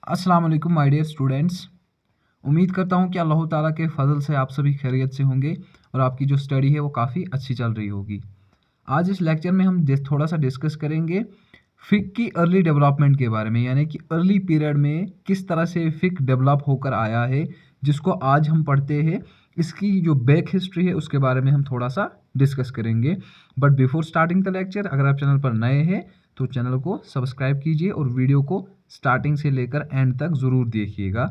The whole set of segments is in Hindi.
अस्सलाम वालेकुम माय डियर स्टूडेंट्स। उम्मीद करता हूँ कि अल्लाह ताला के फजल से आप सभी खैरियत से होंगे और आपकी जो स्टडी है वो काफ़ी अच्छी चल रही होगी। आज इस लेक्चर में हम थोड़ा सा डिस्कस करेंगे फ़िक की अर्ली डेवलपमेंट के बारे में, यानी कि अर्ली पीरियड में किस तरह से फ़िक डेवलप होकर आया है, जिसको आज हम पढ़ते हैं। इसकी जो बैक हिस्ट्री है उसके बारे में हम थोड़ा सा डिस्कस करेंगे। But before starting the lecture, अगर आप चैनल पर नए हैं तो चैनल को सब्सक्राइब कीजिए और वीडियो को स्टार्टिंग से लेकर एंड तक ज़रूर देखिएगा,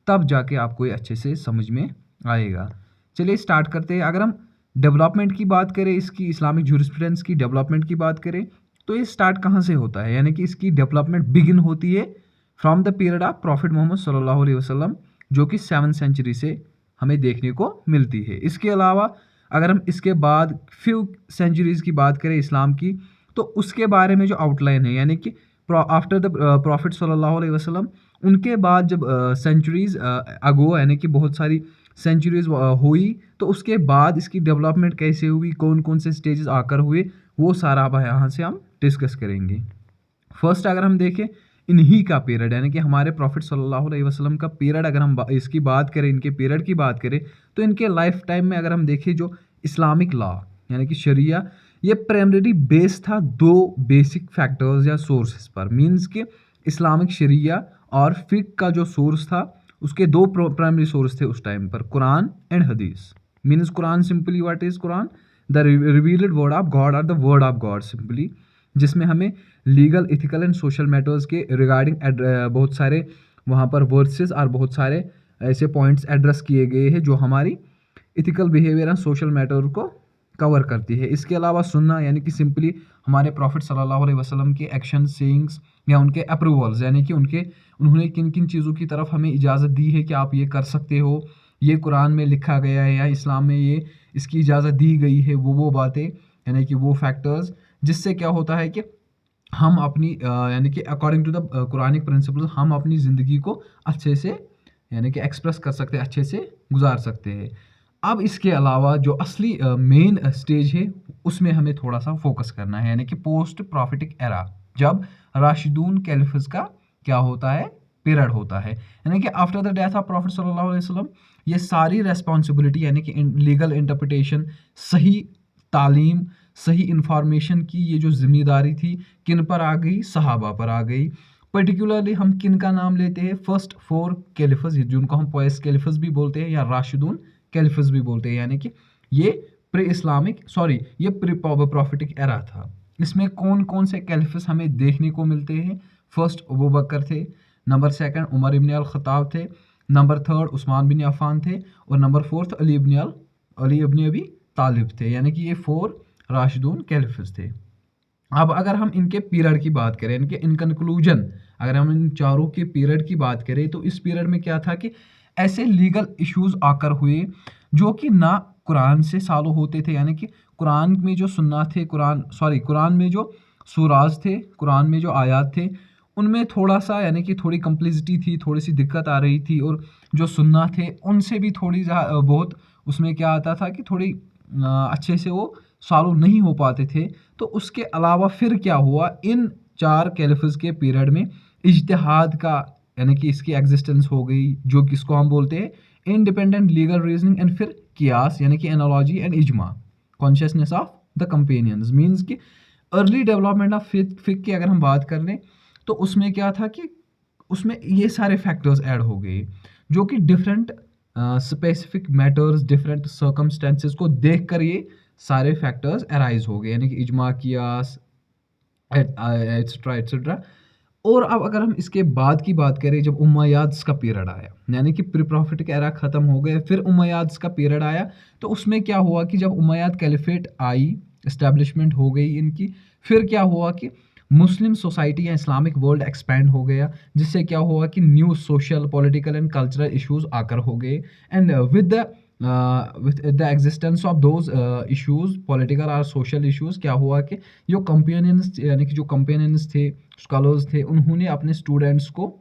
तब जाके आपको ये अच्छे से समझ में आएगा। चलिए स्टार्ट करते हैं। अगर हम डेवलपमेंट की बात करें, इसकी इस्लामिक जूरिस्प्रूडेंस की डेवलपमेंट की बात करें, तो ये स्टार्ट कहाँ से होता है, यानी कि इसकी डेवलपमेंट बिगिन होती है from the period of profit Mohammad सल्लल्लाहु अलैहि वसल्लम, जो कि 7th सेंचुरी से हमें देखने को मिलती है। इसके अलावा अगर हम इसके बाद फ्यू सेंचुरीज़ की बात करें इस्लाम की, तो उसके बारे में जो आउटलाइन है, यानी कि आफ्टर द प्रॉफिट सल्लल्लाहु अलैहि वसल्लम, उनके बाद जब सेंचुरीज़ अगो, यानी कि बहुत सारी सेंचुरीज़ हुई, तो उसके बाद इसकी डेवलपमेंट कैसे हुई, कौन कौन से स्टेजेस आकर हुए, वो सारा अब यहाँ से हम डिस्कस करेंगे। फर्स्ट अगर हम देखें इन्हीं का पीरियड, यानी कि हमारे प्रॉफिट सल्लल्लाहु अलैहि वसल्लम का पीरियड, अगर हम इसकी बात करें, इनके पीरियड की बात करें, तो इनके लाइफ टाइम में अगर हम देखें जो इस्लामिक लॉ यानी कि शरिया, ये प्राइमरी बेस था दो बेसिक फैक्टर्स या सोर्सेस पर। मींस कि इस्लामिक शरिया और फिक का जो सोर्स था, उसके दो प्राइमरी सोर्स थे उस टाइम पर, Quran and Hadith. Means Quran, simply what is Quran? The revealed word of God और the word of God simply, जिसमें हमें legal, ethical and social matters के रिगार्डिंग बहुत सारे वहाँ पर वर्सेस और बहुत सारे ऐसे पॉइंट्स एड्रेस किए गए हैं जो हमारी ethical behaviour and social matter को कवर करती है। इसके अलावा सुन्ना, यानी कि सिंपली हमारे प्रॉफिट सल्लल्लाहु अलैहि वसल्लम के एक्शन, सेइंग्स या उनके अप्रूवल्स, यानी कि उन्होंने किन किन चीज़ों की तरफ हमें इजाज़त दी है कि आप ये कर सकते हो, ये कुरान में लिखा गया है या इस्लाम में ये इसकी इजाज़त दी गई है, वो बातें, यानी कि वो फैक्टर्स, जिससे क्या होता है कि हम अपनी यानी कि according to the Quranic principles हम अपनी ज़िंदगी को अच्छे से, यानी कि एक्सप्रेस कर सकते हैं, अच्छे से गुजार सकते हैं। अब इसके अलावा जो असली मेन स्टेज है, उसमें हमें थोड़ा सा फोकस करना है, यानी कि पोस्ट प्रॉफिटिक एरा, जब राशिदून कैलिफस का क्या होता है, पीरियड होता है। यानी कि after the death of profit सल्लल्लाहु अलैहि वसल्लम, ये सारी रेस्पॉन्सिबिलिटी, यानी कि लीगल इंटरप्रिटेशन, सही तालीम, सही इंफॉर्मेशन की ये जो जिम्मेदारी थी, किन पर आ गई? सहाबा पर आ गई। पर्टिकुलरली हम किन का नाम लेते हैं? फर्स्ट 4 कैलिफस, जिनको हम पॉइस कैलिफस भी बोलते हैं या राशिदून कैलिफस भी बोलते हैं, यानी कि ये प्री इस्लामिक, सॉरी, ये प्री प्रॉफिटिक एरा था। इसमें कौन कौन से कैलिफस हमें देखने को मिलते हैं? फर्स्ट अबू बकर थे, नंबर सेकंड उमर इब्न अल खत्ताब थे, नंबर थर्ड उस्मान बिन अफ़ान थे, और नंबर फोर्थ अली इब्न अबी तालिब थे, यानी कि ये 4 राशिदून कैलिफस थे। अब अगर हम इनके पीरियड की बात करें, इनके इन कंक्लूजन, अगर हम इन चारों के पीरियड की बात करें, तो इस पीरियड में क्या था कि ऐसे लीगल इश्यूज आकर हुए जो कि ना कुरान से सालो होते थे, यानी कि कुरान में जो सुन्ना थे, कुरान में जो सूराज थे, कुरान में जो आयात थे, उनमें थोड़ा सा, यानी कि थोड़ी कम्प्लिसिटी थी, थोड़ी सी दिक्कत आ रही थी, और जो सुन्ना थे उनसे भी थोड़ी बहुत उसमें क्या आता था कि थोड़ी अच्छे से वो सॉल्व नहीं हो पाते थे। तो उसके अलावा फिर क्या हुआ, इन 4 कैलिफस के पीरियड में इज्तिहाद का, यानी कि इसकी एग्जिस्टेंस हो गई, जो किसको हम बोलते हैं इंडिपेंडेंट लीगल रीजनिंग, एंड फिर कियास, यानी कि analogy and Ijma, consciousness of the companions. Means कि अर्ली डेवलपमेंट ऑफ फिक की अगर हम बात कर लें, तो उसमें क्या था कि उसमें ये सारे फैक्टर्स ऐड हो गए, जो कि different specific matters, different circumstances को देखकर ये सारे फैक्टर्स अराइज हो गए, यानी कि इजमा, कियास, एट्सेट्रा एट्सेट्रा। और अब अगर हम इसके बाद की बात करें, जब उमैयाद्स का पीरियड आया, यानी कि प्री प्रॉफिटिक एरा खत्म हो गया, फिर उमैयाद्स का पीरियड आया, तो उसमें क्या हुआ कि जब उमैयाद कैलिफेट आई, इस्टेब्लिशमेंट हो गई इनकी, फिर क्या हुआ कि मुस्लिम सोसाइटी या इस्लामिक वर्ल्ड एक्सपैंड हो गया, जिससे क्या हुआ कि new social, political and cultural issues आकर हो गए, and with the existence of those issues, political और सोशल इश्यूज, क्या हुआ कि जो कंपेनियंस, यानी कि जो कंपेनियंस थे, स्कॉलर्स थे, उन्होंने अपने स्टूडेंट्स को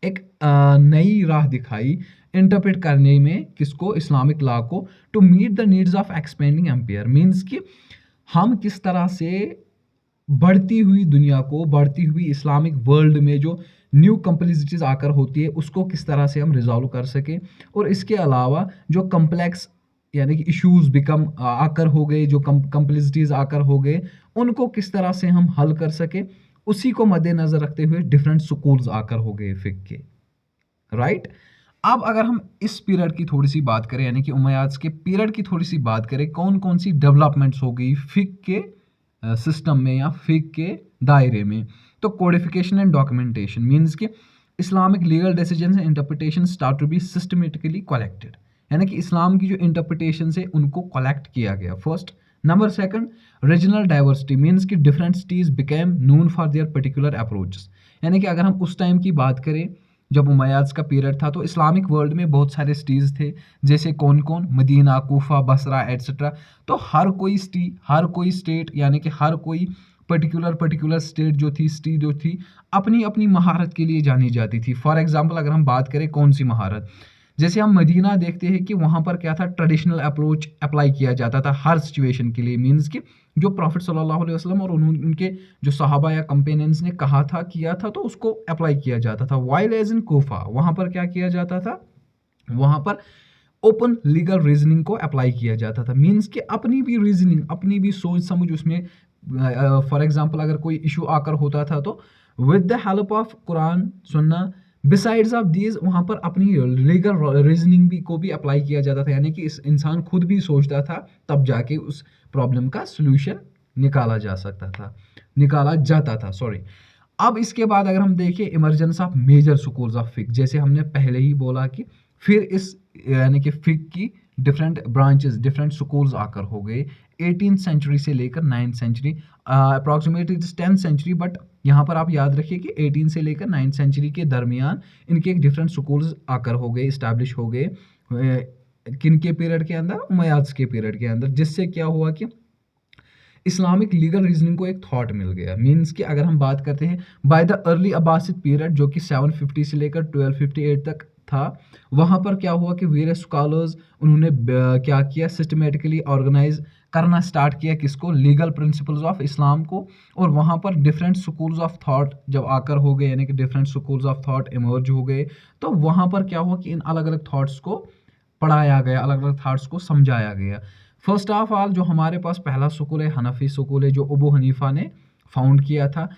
एक नई राह दिखाई इंटरप्रेट करने में, किसको? इस्लामिक लॉ को, to meet the needs of expending empire. Means कि हम किस तरह से बढ़ती हुई दुनिया को, बढ़ती हुई इस्लामिक वर्ल्ड में जो न्यू कम्प्लेक्सिटीज आकर होती है उसको किस तरह से हम रिजॉल्व कर सकें, और इसके अलावा जो कम्प्लेक्स यानी कि इश्यूज बिकम आकर हो गए, जो कम्प्लेक्सिटीज आकर हो गए, उनको किस तरह से हम हल कर सके, उसी को मद्देनजर रखते हुए डिफरेंट स्कूल्स आकर हो गए फिक के, राइट। अब अगर हम इस पीरियड की थोड़ी सी बात करें, यानी कि उमैयाद के पीरियड की थोड़ी सी बात करें, कौन कौन सी डेवलपमेंट्स हो गई फिक के सिस्टम में या फिक के दायरे में, तो कोडिफिकेशन एंड डॉक्यूमेंटेशन मीन्स कि Islamic legal decision and interpretation start to be systematically collected, यानी कि इस्लाम की जो इंटरप्रिटेशन है उनको कलेक्ट किया गया, first. Number second, regional diversity means कि different cities became known for their particular approaches, यानी कि अगर हम उस टाइम की बात करें जब उमैयाद का पीरियड था, तो इस्लामिक वर्ल्ड में बहुत सारे सिटीज़ थे, जैसे कौन कौन, मदीना, कूफा, बसरा एट्सेट्रा। तो हर कोई स्टेट यानी कि हर कोई पर्टिकुलर स्टेट जो थी, सिटी जो थी, अपनी अपनी महारत के लिए जानी जाती थी। फॉर एग्जांपल अगर हम बात करें कौन सी महारत, जैसे हम मदीना देखते हैं कि वहाँ पर क्या था, ट्रेडिशनल अप्रोच अप्लाई किया जाता था हर सिचुएशन के लिए, मीन्स कि जो प्रॉफिट सल्लल्लाहु अलैहि वसल्लम और उनके जो सहाबा या कंपेनियंस ने कहा था, किया था, तो उसको अप्लाई किया जाता था। वाइल एज इन कोफा वहाँ पर क्या किया जाता था, वहाँ पर ओपन लीगल रीजनिंग को अप्लाई किया जाता था, मीन्स कि अपनी भी रीजनिंग, अपनी भी सोच समझ उसमें, फॉर एग्जांपल अगर कोई इशू आकर होता था तो with the help of Quran सुन्ना बिसाइड्स ऑफ दीज वहाँ पर अपनी लीगल रीजनिंग भी को भी अप्लाई किया जाता था, यानी कि इस इंसान खुद भी सोचता था, तब जाके उस प्रॉब्लम का सोल्यूशन निकाला जाता था सॉरी। अब इसके बाद अगर हम देखें emergence of major schools of फिक, जैसे हमने पहले ही बोला कि फिर इस यानी कि फिक की डिफरेंट ब्रांचेस, डिफरेंट स्कूल्स आकर हो गए 18th सेंचुरी से लेकर 9th century, approximately 10th century, but यहाँ पर आप याद रखिए कि 18 से लेकर 9th सेंचुरी के दरमियान इनके एक डिफरेंट स्कूल्स आकर हो गए, इस्टेब्लिश हो गए, किन के पीरियड के अंदर, उमैयाद के पीरियड के अंदर, जिससे क्या हुआ कि इस्लामिक लीगल रीजनिंग को एक थॉट मिल गया। मीन्स कि अगर हम बात करते हैं by the early Abbasid period जो कि 750 से लेकर 1258 तक था, वहाँ पर क्या हुआ कि वेरियस स्कॉलर्स उन्होंने क्या किया, सिस्टमेटिकली ऑर्गेनाइज करना स्टार्ट किया किसको, लीगल प्रिंसिपल्स ऑफ इस्लाम को, और वहाँ पर डिफरेंट स्कूल्स ऑफ थॉट जब आकर हो गए, यानी कि different schools of thought emerge हो गए, तो वहाँ पर क्या हुआ कि इन अलग अलग थॉट्स को पढ़ाया गया, अलग अलग थॉट्स को समझाया गया। फर्स्ट ऑफ ऑल जो हमारे पास पहला स्कूल है हनफी स्कूल है, जो अबू हनीफा ने फाउंड किया था।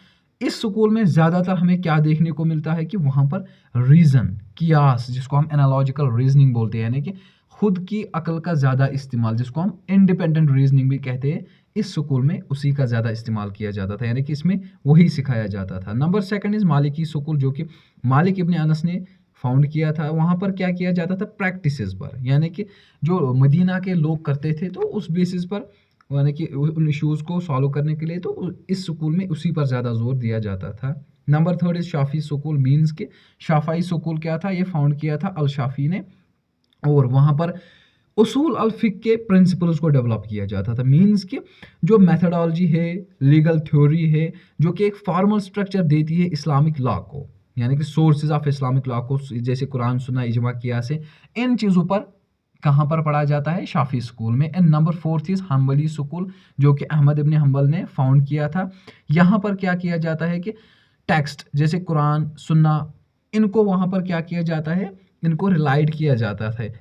इस स्कूल में ज़्यादातर हमें क्या देखने को मिलता है कि वहाँ पर रीज़न, कियास, जिसको हम एनालॉजिकल रीजनिंग बोलते हैं, यानी कि खुद की अकल का ज़्यादा इस्तेमाल, जिसको हम इंडिपेंडेंट रीजनिंग भी कहते हैं, इस स्कूल में उसी का ज़्यादा इस्तेमाल किया जाता था, यानी कि इसमें वही सिखाया जाता था। Number second is Maliki school, जो कि मालिक इब्न अनस ने फाउंड किया था। वहाँ पर क्या किया जाता था, प्रैक्टिसेस पर, यानी कि जो मदीना के लोग करते थे तो उस बेसिस पर, यानी कि उन इश्यूज़ को सॉल्व करने के लिए तो इस स्कूल में उसी पर ज़्यादा जोर दिया जाता था। Number third is Shafi school, means के शाफाई स्कूल क्या था, ये फाउंड किया था अल शाफी ने, और वहाँ पर उसूल अल फिक के प्रिंसिपल्स को डेवलप किया जाता था, मीन्स कि जो मेथडोलॉजी है, लीगल थ्योरी है, जो कि एक फॉर्मल स्ट्रक्चर देती है इस्लामिक लॉ को, यानी कि सोर्सेज ऑफ इस्लामिक लॉ को, जैसे कुरान सुन्ना इजमा कियास है, इन चीज़ों पर कहाँ पर पढ़ा जाता है, शाफी स्कूल में। And number fourth is Hanbali school, जो कि अहमद इब्न हम्बल ने फाउंड किया था। यहाँ पर क्या किया जाता है कि टेक्स्ट जैसे कुरान सुन्ना, इनको वहाँ पर क्या किया जाता है, इनको रिलाइड किया जाता है,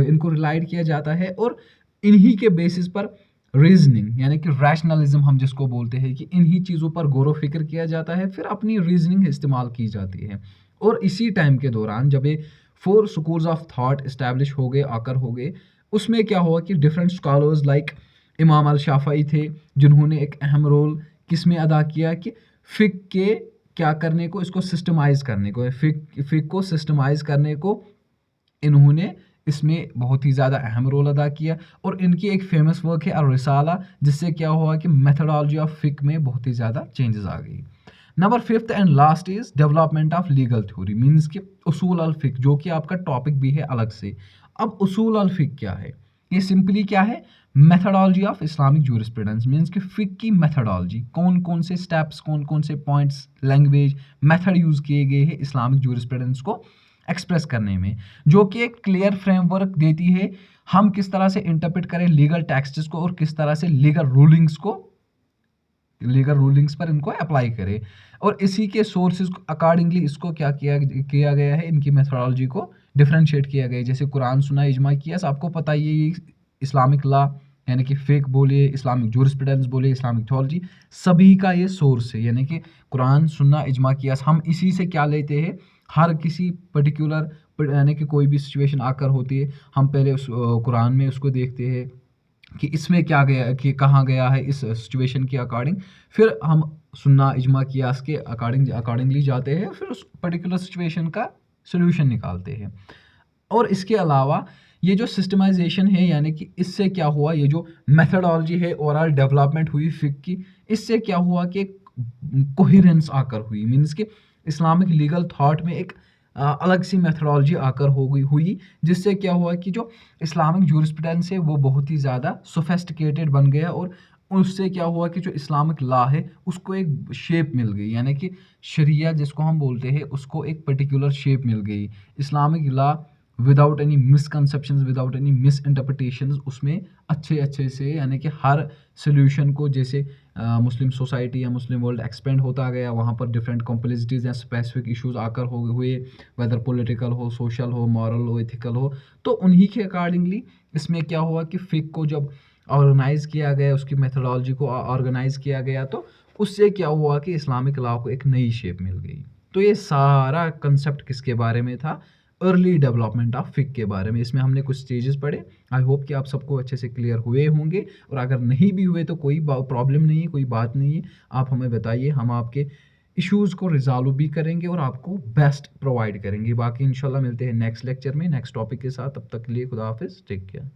इनको रिलाइड किया जाता है, और इन्हीं के बेसिस पर रीजनिंग, यानी कि रैशनलिज्म हम जिसको बोलते हैं, कि इन्हीं चीज़ों पर गौर व फिक्र किया जाता है, फिर अपनी रीजनिंग इस्तेमाल की जाती है। और इसी टाइम के दौरान जब ये 4 स्कूल्स ऑफ थॉट इस्टेब्लिश हो गए, आकर हो गए, उसमें क्या हुआ कि डिफरेंट स्कॉलर्स लाइक इमाम अल शाफई थे, जिन्होंने एक अहम रोल किस में अदा किया कि फिक के क्या करने को, इसको सिस्टमाइज करने को, फिक को सिस्टमाइज करने को इन्होंने इसमें बहुत ही ज़्यादा अहम रोल अदा किया। और इनकी एक फेमस वर्क है अल रिसाला, जिससे क्या हुआ कि मेथडोलॉजी ऑफ फिक में बहुत ही ज़्यादा चेंजेस आ गई। Number fifth and last is development of legal theory, means कि उसूल अल फिक, जो कि आपका टॉपिक भी है अलग से। अब उसूल अल फिक क्या है, ये सिंपली क्या है, methodology of Islamic jurisprudence, means कि फिक की मेथडोलॉजी, कौन कौन से स्टेप्स, कौन कौन से पॉइंट्स, लैंग्वेज, मेथड यूज़ किए गए हैं इस्लामिक जूरिस्प्रूडेंस को एक्सप्रेस करने में, जो कि एक क्लियर फ्रेमवर्क देती है हम किस तरह से इंटरप्रेट करें लीगल टेक्स्ट्स को, और किस तरह से लीगल रूलिंग्स को लीगल रूलिंग्स पर इनको अप्लाई करे। और इसी के सोर्सेज अकॉर्डिंगली इसको क्या किया किया गया है, इनकी मेथोडोलॉजी को डिफरेंशिएट किया गया है। जैसे कुरान सुन्ना इजमा कियास, आपको पता ही है ये इस्लामिक लॉ यानी कि फ़िक़्ह बोलिए, इस्लामिक जूरिस्प्रूडेंस बोलिए, इस्लामिक थ्योलॉजी, सभी का ये सोर्स है। यानी कि कुरान सुन्ना इजमा कियास, हम इसी से क्या लेते हैं, हर किसी पर्टिकुलर यानी कि कोई भी सिचुएशन आकर होती है, हम पहले उस कुरान में उसको देखते हैं कि इसमें क्या गया, कि कहाँ गया है इस सिचुएशन के अकॉर्डिंग, फिर हम सुन्ना इजमा कियास के अकॉर्डिंगली जाते हैं, फिर उस पर्टिकुलर सिचुएशन का सोल्यूशन निकालते हैं। और इसके अलावा ये जो सिस्टमाइजेशन है, यानी कि इससे क्या हुआ, ये जो मेथडोलॉजी है ओवरऑल डेवलपमेंट हुई फ़िक़्ह की, इससे क्या हुआ कि कोहेरेंस आकर हुई, मीन्स कि इस्लामिक लीगल थॉट में एक अलग सी मेथडोलॉजी आकर हो गई हुई, जिससे क्या हुआ कि जो इस्लामिक जूरिस्प्रूडेंस है वो बहुत ही ज़्यादा सोफिस्टिकेटेड बन गया। और उससे क्या हुआ कि जो इस्लामिक लॉ है उसको एक शेप मिल गई, यानी कि शरिया जिसको हम बोलते हैं उसको एक पर्टिकुलर शेप मिल गई। Islamic law without any misconceptions, without any miss interpretations, उसमें अच्छे से यानी कि हर सोल्यूशन को, जैसे मुस्लिम सोसाइटी या मुस्लिम वर्ल्ड एक्सपेंड होता गया, वहाँ पर डिफरेंट कॉम्प्लेक्सिटीज़ या स्पेसिफिक इश्यूज आकर हुए, वेदर पॉलिटिकल हो, सोशल हो, मॉरल हो, एथिकल हो, तो उन्हीं के अकॉर्डिंगली इसमें क्या हुआ कि फ़िक़्ह को जब ऑर्गेनाइज़ किया गया, उसकी मेथोडोलॉजी को ऑर्गेनाइज़ किया गया, तो उससे क्या हुआ कि इस्लामिक लॉ को एक नई शेप मिल गई। तो ये सारा कंसेप्ट किसके बारे में था, अर्ली डेवलपमेंट ऑफ फ़िक़्ह के बारे में। इसमें हमने कुछ स्टेजेस पढ़े। आई होप कि आप सबको अच्छे से क्लियर हुए होंगे, और अगर नहीं भी हुए तो कोई प्रॉब्लम नहीं है, कोई बात नहीं है, आप हमें बताइए, हम आपके इश्यूज़ को रिजॉल्व भी करेंगे और आपको बेस्ट प्रोवाइड करेंगे। बाकी इंशाल्लाह मिलते हैं नेक्स्ट लेक्चर में नेक्स्ट टॉपिक के साथ। तब तक के लिए खुदा हाफिज़, टेक केयर।